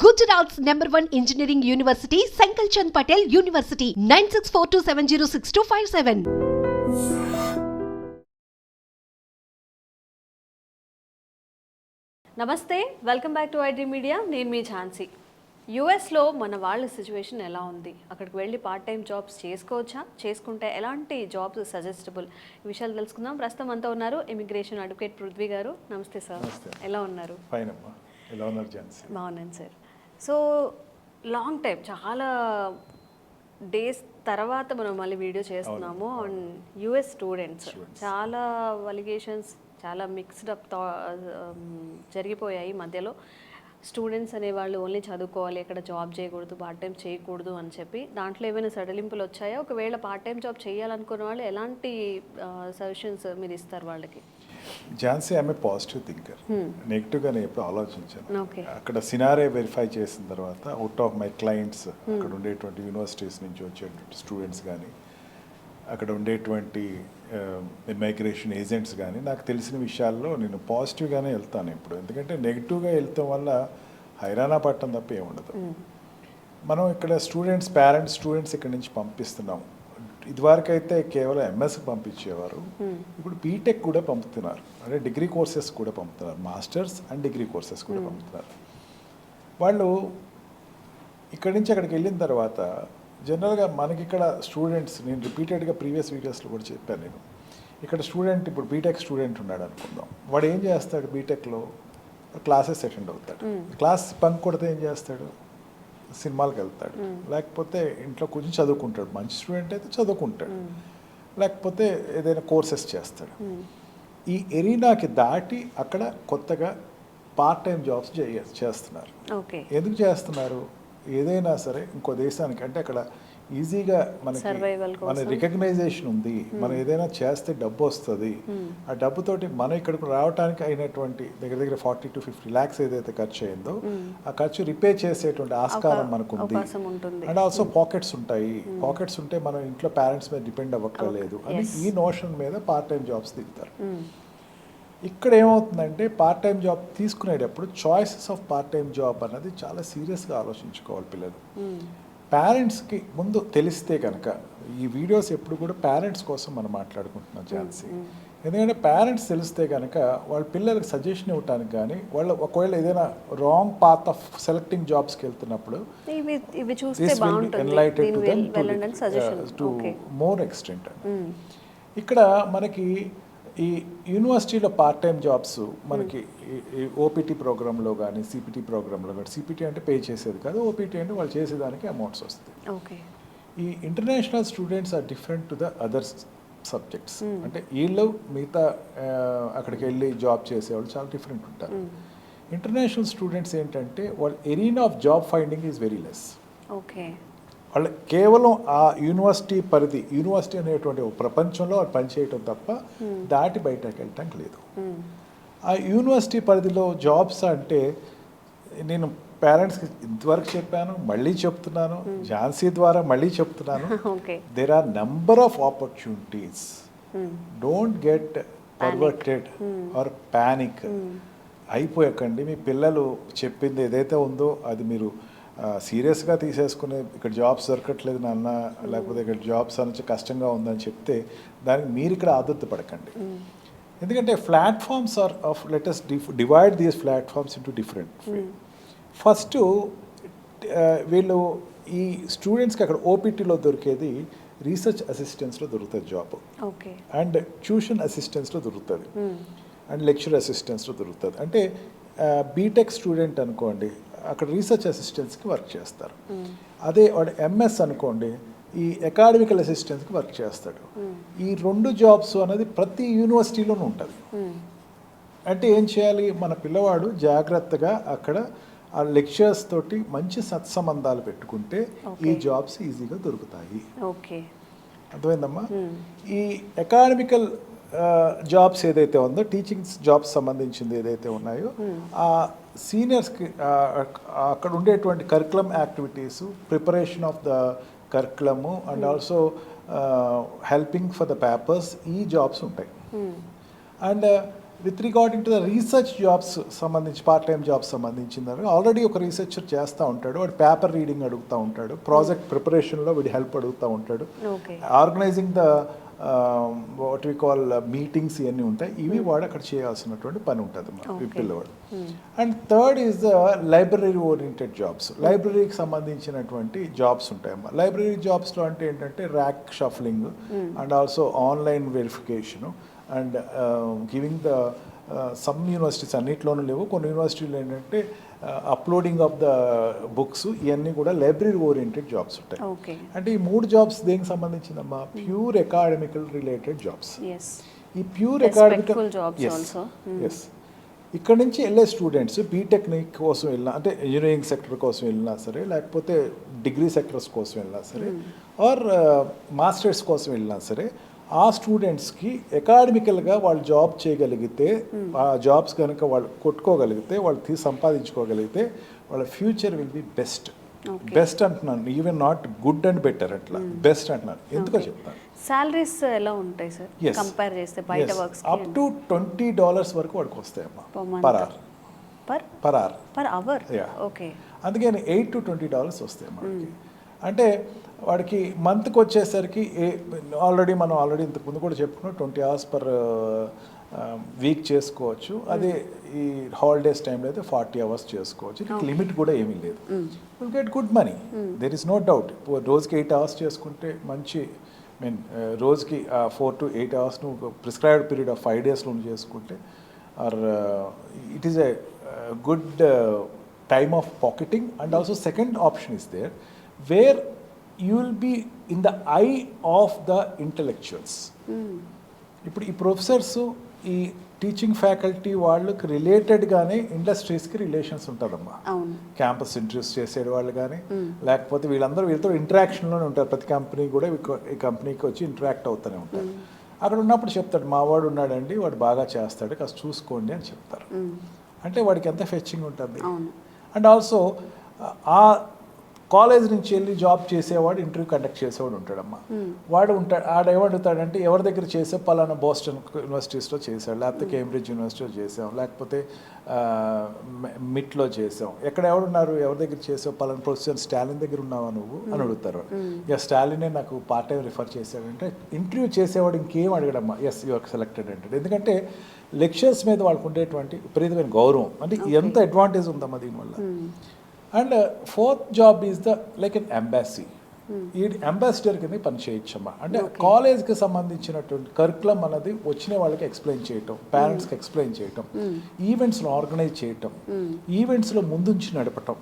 Gujarat's #1 engineering university, Sankalchand Patel University, 9642706257. నమస్తే, welcome back to iDream media. నేను మీ ఝాన్సీ. యూఎస్లో మన వాళ్ళ సిచ్యువేషన్ ఎలా ఉంది? అక్కడికి వెళ్ళి పార్ట్ టైం జాబ్స్ చేసుకోవచ్చా? చేసుకుంటే ఎలాంటి జాబ్స్ సజెస్టబుల్? ఈ విషయాలు తెలుసుకుందాం. ప్రస్తుతం అంతా ఉన్నారు ఇమిగ్రేషన్ అడ్వకేట్ పృథ్వీ గారు. నమస్తే సార్. ఎలా ఉన్నారు? బాగున్నాను సార్. సో లాంగ్ టైం, చాలా డేస్ తర్వాత మనం మళ్ళీ వీడియో చేస్తున్నాము ఆన్ యూఎస్ స్టూడెంట్స్. చాలా అలిగేషన్స్, చాలా మిక్స్డ్ అప్ జరిగిపోయాయి మధ్యలో. స్టూడెంట్స్ అనేవాళ్ళు ఓన్లీ చదువుకోవాలి, ఎక్కడ జాబ్ చేయకూడదు, పార్ట్ టైం చేయకూడదు అని చెప్పి దాంట్లో ఏమైనా సడలింపులు వచ్చాయా? ఒకవేళ పార్ట్ టైం జాబ్ చేయాలనుకున్న వాళ్ళు ఎలాంటి సజెషన్స్ మీరు ఇస్తారు వాళ్ళకి? ఝాన్సీ ఆమె పాజిటివ్ థింకర్, నెగిటివ్గా నేను ఎప్పుడు ఆలోచించాను. అక్కడ సినారే వెరిఫై చేసిన తర్వాత అవుట్ ఆఫ్ మై క్లయింట్స్, అక్కడ ఉండేటువంటి యూనివర్సిటీస్ నుంచి వచ్చేటువంటి స్టూడెంట్స్ కానీ, అక్కడ ఉండేటువంటి ఇమిగ్రేషన్ ఏజెంట్స్ కానీ, నాకు తెలిసిన విషయాల్లో నేను పాజిటివ్గానే వెళ్తాను ఇప్పుడు. ఎందుకంటే నెగిటివ్గా వెళ్తాం వల్ల హైరానా పట్టడం తప్ప ఏముండదు. మనం ఇక్కడ పేరెంట్స్ స్టూడెంట్స్ ఇక్కడ నుంచి పంపిస్తున్నాం. ఇదివరకు అయితే కేవలం ఎంఎస్కి పంపించేవారు, ఇప్పుడు బీటెక్ కూడా పంపుతున్నారు, అంటే డిగ్రీ కోర్సెస్ కూడా పంపుతున్నారు, మాస్టర్స్ అండ్ డిగ్రీ కోర్సెస్ కూడా పంపుతున్నారు. వాళ్ళు ఇక్కడి నుంచి అక్కడికి వెళ్ళిన తర్వాత జనరల్గా మనకి ఇక్కడ స్టూడెంట్స్, నేను రిపీటెడ్గా ప్రీవియస్ వీడియోస్లో కూడా చెప్పాను, నేను ఇక్కడ స్టూడెంట్, ఇప్పుడు బీటెక్ స్టూడెంట్ ఉన్నాడు అనుకుందాం, వాడు ఏం చేస్తాడు? బీటెక్లో క్లాసెస్ అటెండ్ అవుతాడు, క్లాస్ బంక్ కొడితే ఏం చేస్తాడు? సినిమాలకు వెళ్తాడు, లేకపోతే ఇంట్లో కొంచెం చదువుకుంటాడు. మంచి స్టూడెంట్ అయితే చదువుకుంటాడు, లేకపోతే ఏదైనా కోర్సెస్ చేస్తాడు. ఈ ఎరీనాకి దాటి అక్కడ కొత్తగా పార్ట్ టైం జాబ్స్ చేస్తున్నారు. ఎందుకు చేస్తున్నారు? ఏదైనా సరే ఇంకో దేశానికి, అంటే అక్కడ ఈజీగా మనకి మన రికగ్నైజేషన్ ఉంది, మనం ఏదైనా చేస్తే డబ్బు వస్తుంది, ఆ డబ్బుతోటి మనం ఇక్కడికి రావడానికి అయినటువంటి దగ్గర 40 to 50 lakhs ఏదైతే ఖర్చు అయిందో ఆ ఖర్చు రిపే చేసేటువంటి ఆస్కారం మనకు ఉంది. అండ్ ఆల్సో పాకెట్స్ ఉంటాయి, పాకెట్స్ ఉంటే మనం ఇంట్లో పేరెంట్స్ మీద డిపెండ్ అవ్వక్కర్లేదు అని ఈ నోషన్ మీద పార్ట్ టైం జాబ్స్ దిగుతారు. ఇక్కడ ఏమవుతుందంటే పార్ట్ టైం జాబ్ తీసుకునేటప్పుడు choices of part time job అన్నది చాలా సీరియస్గా ఆలోచించుకోవాలి పిల్లలు. పేరెంట్స్కి ముందు తెలిస్తే కనుక, ఈ వీడియోస్ ఎప్పుడు కూడా పేరెంట్స్ కోసం మనం మాట్లాడుకుంటున్నాం ఝాన్సీ, ఎందుకంటే పేరెంట్స్ తెలిస్తే కనుక వాళ్ళ పిల్లలకి సజెషన్ ఇవ్వడానికి కానీ, వాళ్ళు ఒకవేళ ఏదైనా రాంగ్ పాత్ ఆఫ్ సెలెక్టింగ్ జాబ్స్కి వెళ్తున్నప్పుడు టు మోర్ ఎక్స్టెంట్. ఇక్కడ మనకి ఈ యూనివర్సిటీలో పార్ట్ టైం జాబ్స్ మనకి ఓపీటీ ప్రోగ్రాంలో కానీ, సిపిటీ ప్రోగ్రాంలో కానీ, సిపిటీ అంటే పే చేసేది కాదు, ఓపీటీ అంటే వాళ్ళు చేసేదానికి అమౌంట్స్ వస్తాయి. ఈ international students are different to the other subjects. అంటే వీళ్ళు మిగతా అక్కడికి వెళ్ళి జాబ్ చేసేవాళ్ళు చాలా డిఫరెంట్ ఉంటారు. ఇంటర్నేషనల్ స్టూడెంట్స్ ఏంటంటే వాళ్ళ arena of job finding is very less. వాళ్ళు కేవలం ఆ యూనివర్సిటీ పరిధి, యూనివర్సిటీ అనేటువంటి ప్రపంచంలో వాళ్ళు పనిచేయటం తప్ప దాటి బయటకు వెళ్ళటానికి లేదు. ఆ యూనివర్సిటీ పరిధిలో జాబ్స్ అంటే నేను పేరెంట్స్కి ఇంతవరకు చెప్పాను, మళ్ళీ చెప్తున్నాను, ఝాన్సీ ద్వారా మళ్ళీ చెప్తున్నాను, there are number of opportunities. Don't get perverted or panic అయిపోయకండి. మీ పిల్లలు చెప్పింది ఏదైతే ఉందో అది మీరు సీరియస్గా తీసేసుకుని, ఇక్కడ జాబ్స్ దొరకట్లేదు నాన్న, లేకపోతే ఇక్కడ జాబ్స్ అనేది కష్టంగా ఉందని చెప్తే దానికి మీరు ఇక్కడ ఆదుర్త పడకండి. ఎందుకంటే platforms are of let's divide these platforms into different. First వీళ్ళు ఈ స్టూడెంట్స్కి అక్కడ ఓపీటీలో దొరికేది రీసెర్చ్ అసిస్టెంట్స్లో దొరుకుతుంది జాబ్, అండ్ ట్యూషన్ అసిస్టెంట్స్లో దొరుకుతుంది, అండ్ లెక్చర్ అసిస్టెంట్స్లో దొరుకుతుంది. అంటే బీటెక్ స్టూడెంట్ అనుకోండి, అక్కడ రీసెర్చ్ అసిస్టెంట్స్కి వర్క్ చేస్తారు. అదే వాడు ఎంఎస్ అనుకోండి, ఈ అకాడమికల్ అసిస్టెంట్స్కి వర్క్ చేస్తాడు. ఈ 2 జాబ్స్ అనేది ప్రతి యూనివర్సిటీలోనూ ఉంటుంది. అంటే ఏం చేయాలి? మన పిల్లవాడు జాగ్రత్తగా అక్కడ ఆ లెక్చర్స్ తోటి మంచి సత్సంబంధాలు పెట్టుకుంటే ఈ జాబ్స్ ఈజీగా దొరుకుతాయి. అర్థమైందమ్మా? ఈ అకాడమికల్ జాబ్స్ ఏదైతే ఉందో, టీచింగ్ జాబ్స్ సంబంధించింది ఏదైతే ఉన్నాయో, ఆ సీనియర్స్కి అక్కడ ఉండేటువంటి curriculum activities, preparation of the కరికులము, and also helping for the papers, ఈ జాబ్స్ ఉంటాయి. And with regarding to the research jobs సంబంధించి పార్ట్ టైం జాబ్స్ సంబంధించింది ఆల్రెడీ ఒక రీసెర్చర్ చేస్తూ ఉంటాడు, వాడు పేపర్ రీడింగ్ అడుగుతూ ఉంటాడు, ప్రాజెక్ట్ ప్రిపరేషన్లో వీడి హెల్ప్ అడుగుతూ ఉంటాడు, organising the what we call meetings ఇవన్నీ ఉంటాయి, ఇవి వాడు అక్కడ చేయాల్సినటువంటి పని ఉంటుంది మా పిల్లవాడు. And third is the library oriented jobs. లైబ్రరీకి సంబంధించినటువంటి జాబ్స్ ఉంటాయమ్మా. లైబ్రరీ జాబ్స్లో అంటే ఏంటంటే rack shuffling and also online verification and giving the sum universities, అన్నిట్లోనూ లేవు, కొన్ని యూనివర్సిటీలు ఏంటంటే అప్లోడింగ్ ఆఫ్ ద బుక్స్, ఇవన్నీ కూడా లైబ్రరీ ఓరియంటెడ్ జాబ్స్ ఉంటాయి. అంటే ఈ 3 జాబ్స్ దేనికి సంబంధించిందమ్మా? Pure academical related jobs. ఈ ప్యూర్ అకాడమికల్ ఎస్ ఇక్కడ నుంచి వెళ్ళే స్టూడెంట్స్ బీటెక్ కోసం వెళ్ళినా, అంటే ఇంజనీరింగ్ సెక్టర్ కోసం వెళ్ళినా సరే, లేకపోతే డిగ్రీ సెక్టర్స్ కోసం వెళ్ళినా సరే, ఆర్ మాస్టర్స్ కోసం వెళ్ళినా సరే, ఆ స్టూడెంట్స్కి అకాడమికల్గా వాళ్ళు జాబ్ చేయగలిగితే, ఆ జాబ్స్ కనుక వాళ్ళు కొట్టుకోగలిగితే, వాళ్ళు సంపాదించుకోగలిగితే, వాళ్ళ future will be best. Best అంటున్నాను, even not good and better, అట్లా బెస్ట్ అంటున్నాను. ఎందుకో చెప్తాను. సాలరీస్ ఎలా ఉంటాయి సార్ కంపేర్ చేస్తే బయట వర్క్స్? అప్ టు $20 వరకు వాడికి వస్తాయమ్మా పర్ అవర్. ఓకే. అందుకని $8 to $20 వస్తాయి మనకి. అంటే వాడికి మంత్కి వచ్చేసరికి మనం ఇంతకుముందు కూడా చెప్పుకున్నాం, 20 hours పర్ వీక్ చేసుకోవచ్చు. అదే ఈ హాలిడేస్ టైంలో అయితే 40 hours చేసుకోవచ్చు. లిమిట్ కూడా ఏమీ లేదు. Will get good money, there is no doubt. రోజుకి 8 hours చేసుకుంటే మంచి, రోజుకి 4 to 8 hours నువ్వు ప్రిస్క్రైబ్డ్ పీరియడ్ ఆఫ్ 5 days నువ్వు చేసుకుంటే, or it is a good time of pocketing. And also second option is there where you will be in the eye of the intellectuals. ఇప్పుడు ఈ professors, ఈ teaching faculty వాళ్ళకి రిలేటెడ్గానే ఇండస్ట్రీస్కి relations ఉంటుందమ్మా. Campus interviews చేసే వాళ్ళు కానీ, లేకపోతే వీళ్ళతో ఇంటరాక్షన్లోనే ఉంటారు. ప్రతి కంపెనీ కూడా ఈ కంపెనీకి వచ్చి ఇంటరాక్ట్ అవుతూనే ఉంటారు. అక్కడ ఉన్నప్పుడు చెప్తాడు, మా వాడు ఉన్నాడండి, వాడు బాగా చేస్తాడు, కాస్త చూసుకోండి అని చెప్తారు. అంటే వాడికి ఎంత ఫెచ్చింగ్ ఉంటుంది. అండ్ ఆల్సో ఆ కాలేజ్ నుంచి వెళ్ళి జాబ్ చేసేవాడు ఇంటర్వ్యూ కండక్ట్ చేసేవాడు ఉంటాడమ్మా. ఆడేమడుగుతాడంటే, ఎవరి దగ్గర చేసే పలానా బోస్టన్ యూనివర్సిటీస్లో చేశాడు, లేకపోతే కేంబ్రిడ్జ్ యూనివర్సిటీలో చేసాం, లేకపోతే మిట్లో చేసాం, ఎక్కడ ఎవరున్నారు, ఎవరి దగ్గర చేసావు, పలానా ప్రొఫెసర్ స్టాలిన్ దగ్గర ఉన్నావా నువ్వు అని అడుగుతారు. స్టాలినే నాకు పార్ట్ టైం రిఫర్ చేశాడంటే, ఇంటర్వ్యూ చేసేవాడు ఇంకేం అడగడమ్మా, ఎస్ యు ఆర్ సెలెక్టెడ్ అంటాడు. ఎందుకంటే లెక్చర్స్ మీద వాళ్ళకు ఉండేటువంటి విపరీతమైన గౌరవం, అంటే ఎంత అడ్వాంటేజ్ ఉందమ్మా దీనివల్ల. And fourth job is the like an embassy. ఈ అంబాసిడర్ కింద పని చేయొచ్చమ్మా. అంటే కాలేజ్కి సంబంధించినటువంటి కరికులం అన్నది వచ్చిన వాళ్ళకి ఎక్స్ప్లెయిన్ చేయటం, పేరెంట్స్కి ఎక్స్ప్లెయిన్ చేయటం, ఈవెంట్స్లో ఆర్గనైజ్ చేయటం, ఈవెంట్స్లో ముందుంచి నడపటం.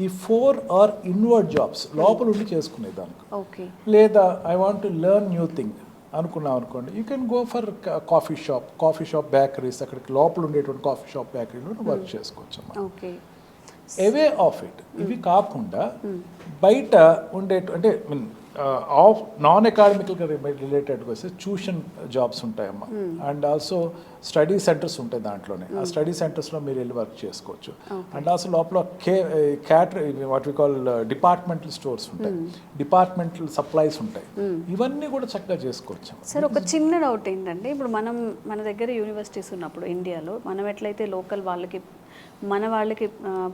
ఈ 4 are ఇన్వర్డ్ జాబ్స్, లోపల ఉండి చేసుకునేదానికి. లేదా I want to learn new thing అనుకున్నాం అనుకోండి, you can go for coffee shop bakeries, అక్కడికి లోపల ఉండేటువంటి కాఫీ షాప్ బేకరీలో వర్క్ చేసుకోవచ్చమ్మా. అవే ఆఫ్ ఇట్. ఇవి కాకుండా బయట అంటే నాన్ అకాడమికల్గా రిలేటెడ్గా వస్తే ట్యూషన్ జాబ్స్ ఉంటాయమ్మా. అండ్ ఆల్సో స్టడీ సెంటర్స్ ఉంటాయి దాంట్లోనే. ఆ స్టడీ సెంటర్స్లో మీరు వెళ్ళి వర్క్ చేసుకోవచ్చు. అండ్ ఆల్సో లోపల what we call departmental stores ఉంటాయి, డిపార్ట్మెంటల్ సప్లైస్ ఉంటాయి. ఇవన్నీ కూడా చక్కగా చేసుకోవచ్చు. సార్, ఒక చిన్న డౌట్ ఏంటంటే, ఇప్పుడు మన దగ్గర యూనివర్సిటీస్ ఉన్నప్పుడు ఇండియాలో మనం ఎట్లయితే లోకల్ మన వాళ్ళకి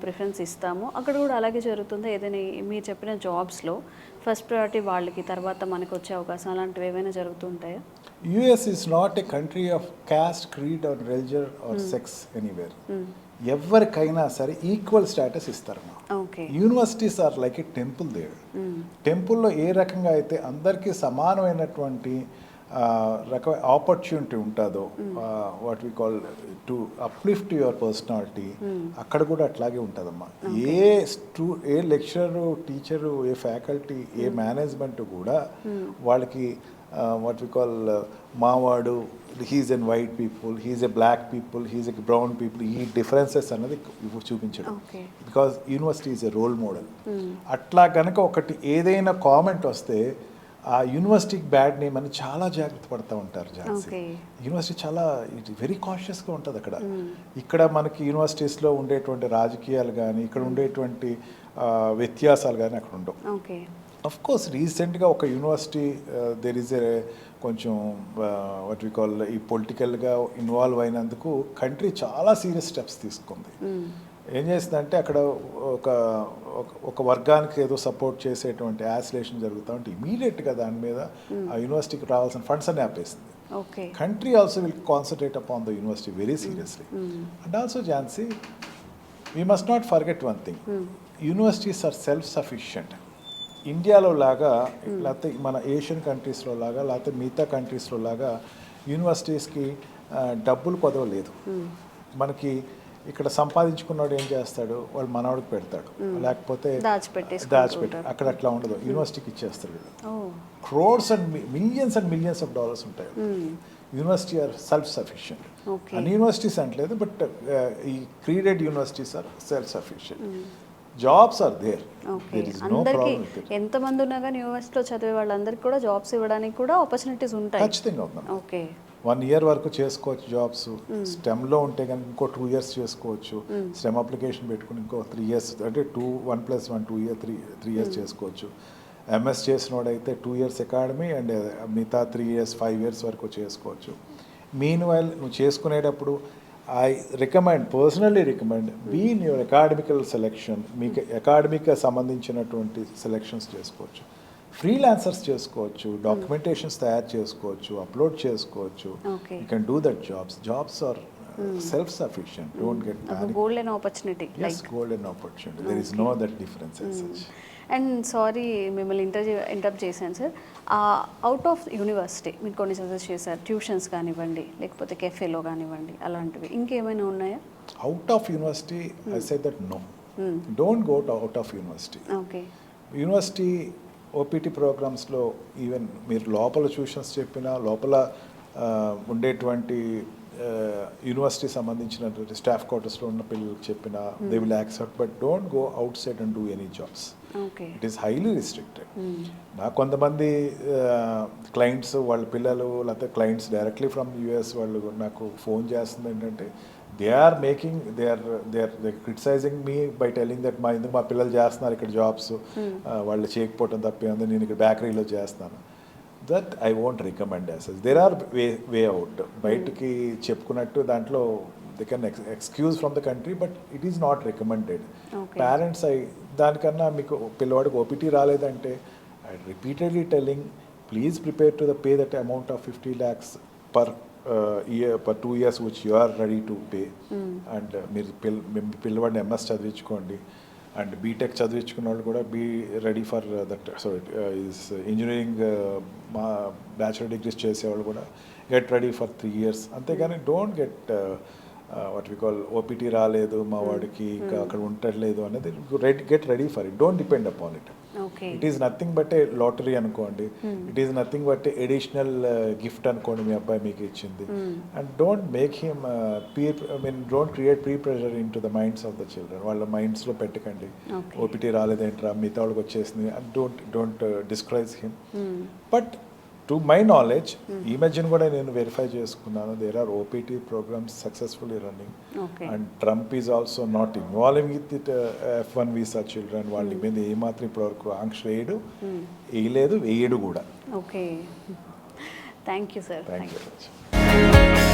ప్రిఫరెన్స్ ఇస్తామో, అక్కడ కూడా అలాగే జరుగుతుందో? ఏదైనా మీరు చెప్పిన జాబ్స్లో ఫస్ట్ ప్రయారిటీ వాళ్ళకి, తర్వాత మనకు వచ్చే అవకాశం అలాంటివి ఏమైనా జరుగుతుంటాయా? US is not a country of caste, creed or religion or sex anywhere. ఎవరికైనా సరే ఈక్వల్ స్టేటస్ ఇస్తారమ్మా. Universities are like a temple there. టెంపుల్లో ఏ రకంగా అయితే అందరికీ సమానమైనటువంటి రకమైన ఆపర్చునిటీ ఉంటుందో, what we call to uplift your personality, అక్కడ కూడా అట్లాగే ఉంటుందమ్మా. ఏ లెక్చరరు, టీచరు, ఏ ఫ్యాకల్టీ, ఏ మేనేజ్మెంట్ కూడా వాళ్ళకి వాట్ వి కాల్ మావాడు, he's an white people, he's a black people, he's a brown people, ఈ డిఫరెన్సెస్ అనేది చూపించడం. Because university is a role model. అట్లా కనుక ఒకటి ఏదైనా కామెంట్ వస్తే ఆ యూనివర్సిటీకి బ్యాడ్ నేమ్ అని చాలా జాగ్రత్త పడుతూ ఉంటారు. యూనివర్సిటీ చాలా వెరీ కాషియస్గా ఉంటుంది అక్కడ. ఇక్కడ మనకి యూనివర్సిటీస్లో ఉండేటువంటి రాజకీయాలు కానీ, ఇక్కడ ఉండేటువంటి వ్యత్యాసాలు కానీ అక్కడ ఉండవు. అఫ్ కోర్స్ రీసెంట్గా ఒక యూనివర్సిటీ దెర్ ఈజ్ ఏ కొంచెం వాట్ వి కాల్ ఈ పొలిటికల్గా ఇన్వాల్వ్ అయినందుకు కంట్రీ చాలా సీరియస్ స్టెప్స్ తీసుకుంది. ఏం చేసిందంటే అక్కడ ఒక ఒక వర్గానికి ఏదో సపోర్ట్ చేసేటువంటి యాసిలేషన్ జరుగుతూ ఉంటే ఇమీడియట్గా దాని మీద ఆ యూనివర్సిటీకి రావాల్సిన ఫండ్స్ అని ఆపేసింది. Country also will concentrate upon the university very seriously. And also Jhansi, we must not forget one thing, universities are self sufficient. ఇండియాలో లాగా లేకపోతే మన ఏషియన్ కంట్రీస్లో లాగా లేకపోతే మిగతా కంట్రీస్లో లాగా యూనివర్సిటీస్కి డబ్బులు కొదవలేదు. మనకి ఇక్కడ సంపాదించుకున్నాడు ఏం చేస్తాడు, వాళ్ళు మనవాడికి పెడతాడు, లేకపోతే దాచిపెట్టి అక్కడ అట్లా ఉండదు, యూనివర్సిటీకి ఇచ్చేస్తాడు. Crores and millions of dollars ఉంటాయి. University are self sufficient. అన్ని యూనివర్సిటీస్ అంటలేదు, బట్ ఈ credited universities are self sufficient. Jobs are there. అందరికీ ఎంతమంది ఉన్నా కానీ యూనివర్సిటీలో చదివే వాళ్ళందరికీ కూడా జాబ్స్ ఇవ్వడానికి కూడా ఆపర్చునిటీస్ ఉంటాయి. ఖచ్చితంగా ఉన్నాయి. ఓకే, 1 year వరకు చేసుకోవచ్చు జాబ్స్. స్టెమ్లో ఉంటే కనుక ఇంకో 2 years చేసుకోవచ్చు. స్టెమ్ అప్లికేషన్ పెట్టుకుని ఇంకో 3 years, అంటే 1+1 2 years 3 years చేసుకోవచ్చు. ఎంఎస్ చేసినోడైతే 2 years అకాడమీ అండ్ మిగతా 3 years 5 years వరకు చేసుకోవచ్చు. మీన్ వైల్ నువ్వు చేసుకునేటప్పుడు I personally recommend be in your academical selection. మీకు అకాడమిక్ సంబంధించినటువంటి సెలెక్షన్స్ చేసుకోవచ్చు, ఫ్రీలాన్సర్స్ చేసుకోవచ్చు, డాక్యుమెంటేషన్స్ తయారు చేసుకోవచ్చు, అప్లోడ్ చేసుకోవచ్చు. You can do that jobs are self sufficient. Don't get golden opportunity. yes, golden opportunity. There is no other difference as such. And sorry మిమ్మల్ని interrupt చేశాను sir. Out of university మీరు కొన్ని suggest చేశారు, tuitions కానివ్వండి లేకపోతే కెఫేలో కానివ్వండి, అలాంటివి ఇంకేమైనా ఉన్నాయా? Out of university I say that no, don't go to out of university. Okay, university OPT ప్రోగ్రామ్స్లో ఈవెన్ మీరు లోపల ట్యూషన్స్ చెప్పినా, లోపల ఉండేటువంటి యూనివర్సిటీ సంబంధించినటువంటి స్టాఫ్ క్వార్టర్స్లో ఉన్న పిల్లలకు చెప్పినా they will accept, but don't go out side and do any jobs. It is highly restricted. నాకు కొంతమంది క్లయింట్స్ వాళ్ళ పిల్లలు లేకపోతే క్లయింట్స్ డైరెక్ట్లీ ఫ్రమ్ యూఎస్ వాళ్ళు నాకు ఫోన్ చేస్తుంది ఏంటంటే they are criticising me by telling that మా పిల్లలు చేస్తున్నారు ఇక్కడ జాబ్స్, వాళ్ళు చేయకపోవటం తప్పే ఉంది, నేను ఇక్కడ బేకరీలో చేస్తున్నాను. That I won't recommend as such. There are way out. బయటికి చెప్పుకున్నట్టు దాంట్లో they can excuse from the country, but it is not recommended. Parents దానికన్నా మీకు పిల్లవాడికి ఓపీటీ రాలేదంటే I repeatedly telling, please prepare to pay that amount of 50 lakhs per year, per 2 years which you are ready to pay. And మీరు పిల్లవాడిని MS చదివించుకోండి. And BTech చదివించుకున్న వాళ్ళు కూడా be ready for that. So is engineering మా bachelor degrees చేసేవాళ్ళు కూడా get ready for 3 years. అంతేగాని don't get what we call OPT రాలేదు మా వాడికి ఇంకా అక్కడ ఉండట్లేదు అనేది, get ready for it. Don't depend upon it. It is nothing but a lottery అనుకోండి, it is nothing but a additional gift అనుకోండి మీ అబ్బాయి మీకు ఇచ్చింది. And don't make him don't create pre pressure in to the minds of the children. వాళ్ళ మైండ్స్లో పెట్టకండి OPT రాలేదేంట్రా మిగతా వాళ్ళకి వచ్చేసింది. And don't discourage him. But to my knowledge ఈ మధ్యన కూడా నేను వెరిఫై చేసుకున్నాను, there are OPT programmes successfully running. And Trump is also not involving with it F1 visa children. వాళ్ళ మీద ఏమాత్రం ఇప్పటివరకు ఆంక్ష వేయలేదు, వేయడు కూడా. Okay, thank you sir. Thank you very much.